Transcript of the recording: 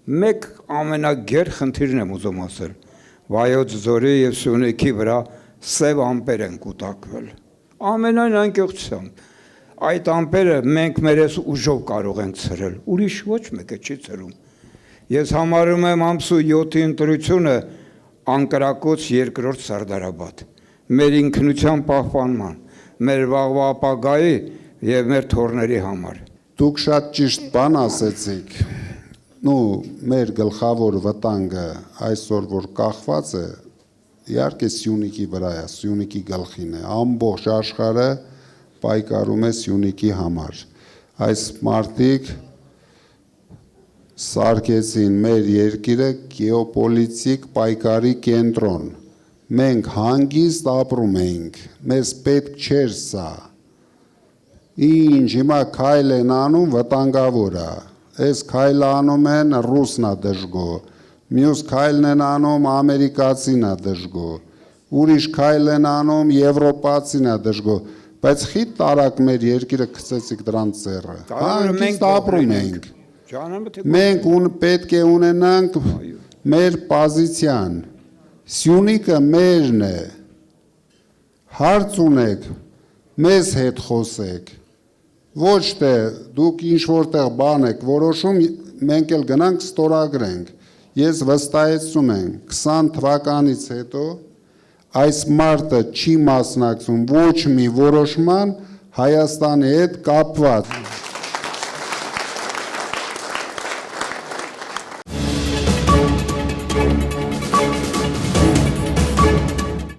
մեկ ամենագեր խնդիրն եմ ուզում ասել, Վայոց ձորի և Սյունիքի վրա սև ամպեր են կուտակվել, ամենայն անկեղծությամբ, այդ ամպերը մենք մերես ուժով կարող ենք ցրել, ուրիշ ոչ մեկը չի ցրում, ես համարում եմ ամսու 7-ի ընտրությունը անկրակոց երկրորդ Սարդարաբադ, մեր ինքնության պահպանման, մեր վաղվա ապագայի և մեր թոռների համար։ Դուք շատ ճիշտ բան ասեցիք, մեր գլխավոր վտանգը այսօր որ կախված է, իհարկե Սյունիքի վրա է, Սյունիքի գլխին է, ամբողջ աշխարհը պայքարում է Սյունիքի համար, այս մարդիկ սարքեցին մեր երկիրը գեոպոլիտիկ պայքարի կենտրոն, մենք հանգիստ ապրում էինք, մեզ պետք չէր սա, ինչ հիմա քայլ են անում վտանգավոր է, այս քայլը անում են ռուսնա դժգո, մյուս քայլն են անում ամերիկացինա դժգո, ուրիշ քայլ են անում եվրոպացինա դժգո, բայց խիտ տարակ մեր երկիրը գցեցիք դրան ծեռը, հանգիստ ապրում ենք, մենք պետք է ունենանք մեր պոզիցիան, Սյունիքը մերն է, հարց ունեք, մեզ հետ խոսեք, ոչ թե դուք ինչ որտեղ բան եք որոշում, մենք էլ գնանք ստորագրենք, ես վստահեցնում եմ 20 թվականից հետո այս մարդը չի մասնակցում ոչ մի որոշման Հայաստանի հետ կապված։